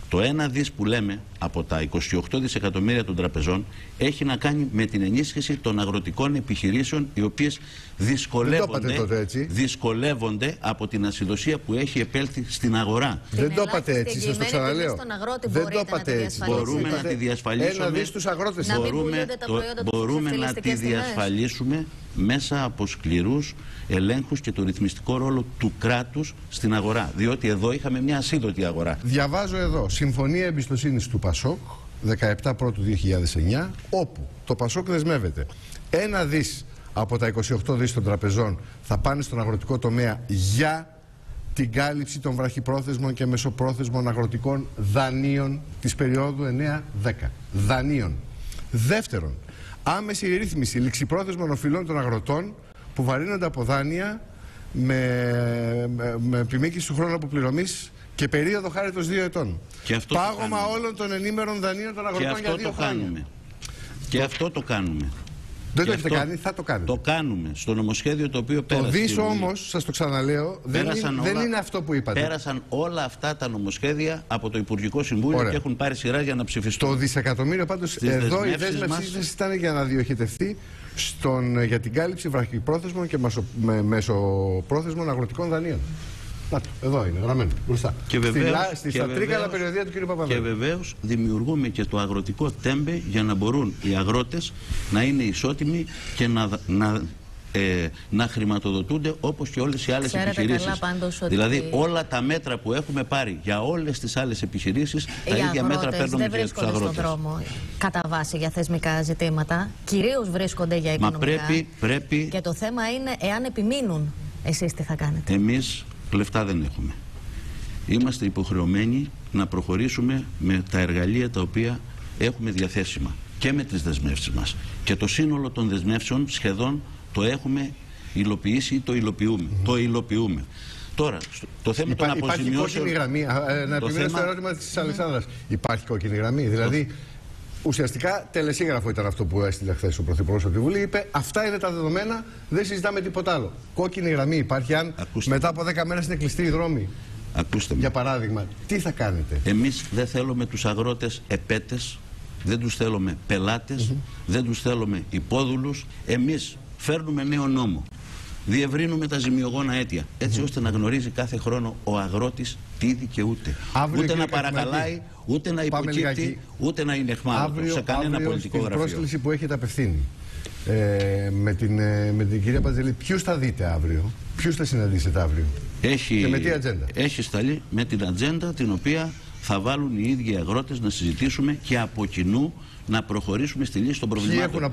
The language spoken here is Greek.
Το 1 δις που λέμε από τα 28 δισεκατομμύρια των τραπεζών έχει να κάνει με την ενίσχυση των αγροτικών επιχειρήσεων, οι οποίες δυσκολεύονται από την ασυδοσία που έχει επέλθει στην αγορά. Δεν το είπατε έτσι, σας το ξαναλέω. Δεν το είπατε έτσι. Μπορούμε να τη διασφαλίσουμε. 1 δις στους αγρότες. Μπορούμε να τη διασφαλίσουμε μέσα από σκληρούς ελέγχους και το ρυθμιστικό ρόλο του κράτους στην αγορά. Διότι εδώ είχαμε μια ασίδωτη αγορά. Διαβάζω εδώ συμφωνία εμπιστοσύνης του ΠΑΣΟΚ 17 Πρώτου 2009, όπου το ΠΑΣΟΚ δεσμεύεται 1 δις από τα 28 δις των τραπεζών θα πάνε στον αγροτικό τομέα για την κάλυψη των βραχυπρόθεσμων και μεσοπρόθεσμων αγροτικών δανείων της περίοδου 9-10. Δανείων. Δεύτερον, άμεση ρύθμιση ληξιπρόθεσμων οφειλών των αγροτών που βαρύνονται από δάνεια με επιμήκυση του χρόνου αποπληρωμής και περίοδο χάριτος 2 ετών. Πάγωμα όλων των ενήμερων δανείων των αγροτών για 2 χρόνια. Και αυτό το κάνουμε. Δεν το έχετε κάνει, θα το κάνετε. Το κάνουμε στο νομοσχέδιο το οποίο πέρασε. Το δις όμως, σας το ξαναλέω, δεν είναι αυτό που είπατε. Πέρασαν όλα αυτά τα νομοσχέδια από το Υπουργικό Συμβούλιο και έχουν πάρει σειρά για να ψηφιστούν. Το δισεκατομμύριο πάντως εδώ η δέσμευσή σας ήταν για να διοχετευτεί για την κάλυψη βραχυπρόθεσμων και μεσοπρόθεσμων αγροτικών δανείων. Να το, εδώ είναι, γραμμένο, μπροστά. Στα τρίκαλα περιοδία του κ. Παπανδρέου. Και βεβαίως δημιουργούμε και το αγροτικό τέμπε για να μπορούν οι αγρότες να είναι ισότιμοι και να χρηματοδοτούνται όπως και όλες οι άλλες επιχειρήσεις. Δηλαδή όλα τα μέτρα που έχουμε πάρει για όλες τις άλλες επιχειρήσεις, τα ίδια μέτρα παίρνουμε και για τους αγρότες. Στον δρόμο κατά βάση για θεσμικά ζητήματα, κυρίως βρίσκονται για οικονομικά. Πρέπει... Και το θέμα είναι εάν επιμείνουν, εσείς τι θα κάνετε. Εμείς λεφτά δεν έχουμε. Είμαστε υποχρεωμένοι να προχωρήσουμε με τα εργαλεία τα οποία έχουμε διαθέσιμα και με τις δεσμεύσεις μας. Και το σύνολο των δεσμεύσεων σχεδόν το έχουμε υλοποιήσει ή το υλοποιούμε. Το υλοποιούμε. Τώρα, το θέμα των αποζημιώσεων... Υπάρχει κόκκινη γραμμή. Να επιμείνω στο ερώτημα της Αλεξάνδρας. Υπάρχει κόκκινη γραμμή. Δηλαδή, ουσιαστικά τελεσίγραφο ήταν αυτό που έστειλε χθες ο Πρωθυπουργός από τη Βουλή. Είπε αυτά είναι τα δεδομένα, δεν συζητάμε τίποτα άλλο. Κόκκινη γραμμή υπάρχει αν μετά από 10 μέρες είναι κλειστοί οι δρόμοι. Ακούστε με. Για παράδειγμα, τι θα κάνετε? Εμείς δεν θέλουμε τους αγρότες επέτες, δεν τους θέλουμε πελάτες, δεν τους θέλουμε υπόδουλους. Εμείς φέρνουμε νέο νόμο. Διευρύνουμε τα ζημιογόνα αίτια, έτσι ώστε να γνωρίζει κάθε χρόνο ο αγρότης τι δικαιούται. Ούτε να παρακαλάει, ούτε να υποκύπτει, ούτε να είναι εχμάλωτος σε κανένα πολιτικό γραφείο. Στην πρόσκληση που έχετε απευθύνει με την κυρία Παντζελή, ποιους θα δείτε αύριο, ποιους θα συναντήσετε αύριο και με τι ατζέντα? Έχει σταλεί με την ατζέντα την οποία θα βάλουν οι ίδιοι αγρότες να συζητήσουμε και από κοινού να προχωρήσουμε στη λύση των προβλημάτων.